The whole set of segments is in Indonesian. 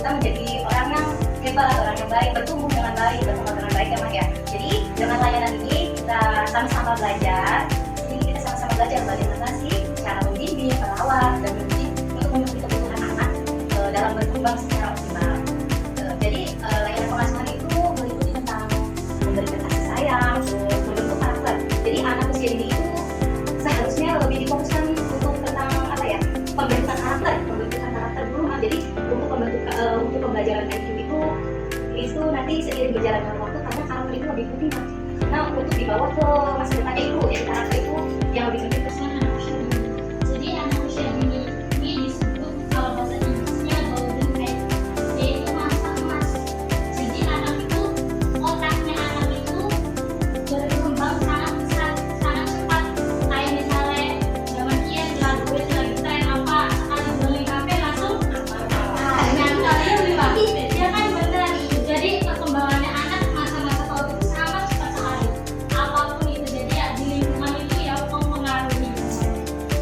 kita menjadi orang yang hebat, orang yang baik, bertumbuh dengan baik, berkembang dengan baik ya Mas ya. Jadi dengan layanan ini kita sama-sama belajar. Jadi kita sama-sama belajar bagaimana sih cara membimbing, merawat, dan mendidik untuk memenuhi kebutuhan anak dalam berkembang secara optimal. Jadi layanan pengasuhan itu meliputi tentang memberikan kasih sayang, membentuk karakter. Jadi anak usia dini itu seharusnya lebih difokuskan untuk tentang apa ya, pembentukan karakter dulu. Jadi untuk pembelajaran IQ itu nanti seiring berjalannya waktu, karena karakter itu lebih penting Mas. Karena untuk dibawa ke masa depannya itu, jadi karakter itu yang lebih penting. Jadi anak usia dini ini disebut kalau bahasa Inggrisnya golden age, yaitu masa emas. Jadi anak itu, otaknya anak itu berkembang sangat pesat, sangat cepat. Kayak misalnya zaman dia dilakuin lagi tren apa, sekali beli HP langsung nyangkal ya beli Pak. Ya kan bener. Jadi perkembangannya anak masa-masa kalau itu sangat cepat sekali. Apapun itu, jadi ya di lingkungan itu ya mempengaruhi.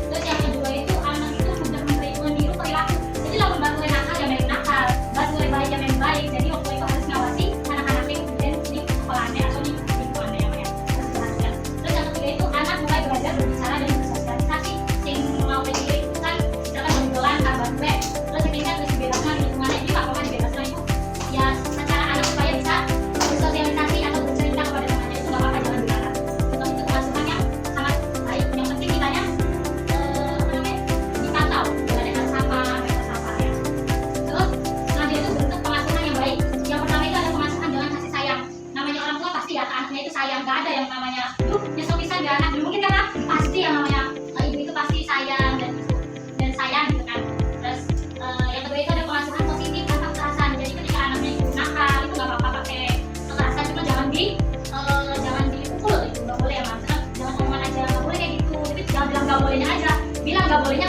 Terus yang kedua itu anak itu sudah meniru perilaku. Jadi lamun batuin nakal ya main nakal, batuin baik ya main baik. Jadi waktu itu harus ngawasi anak-anak itu kemudian di kepalaannya atau di lingkungannya yang terus yang ketiga itu anak mulai belajar berbicara dan bersosialisasi. Sing mau diri itu kan misalkan berjualan kabar gue. Terus yang ketiga terus dibebaskan di lingkungannya. Jadi apa dibebaskan itu ya secara anak supaya bisa bersosialisasi atau bercerita kepada temannya, itu gak apa-apa, jangan dilarang. Untuk itu pengasuhan yang sangat baik. Yang penting kitanya dipantau, jangan ada sapa ya. Terus selanjutnya itu bentuk pengasuhan yang baik. Yang pertama itu ada pengasuhan dengan kasih sayang. Namanya orang tua pasti ya ke anaknya itu sayang, gak ada yang namanya nyesel pisan gak anak, mungkin karena pasti yang namanya ibu itu pasti sayang dan sayang gitu kan. Terus yang kedua itu ada pengasuhan positif tanpa kekerasan. Jadi ketika anaknya itu nakal itu gak apa-apa pakai kekerasan, cuma jangan dipukul gitu, gak boleh ya Mas. Jangan omongan aja gak boleh kayak gitu, tapi jangan bilang gak bolehnya aja, bilang gak bolehnya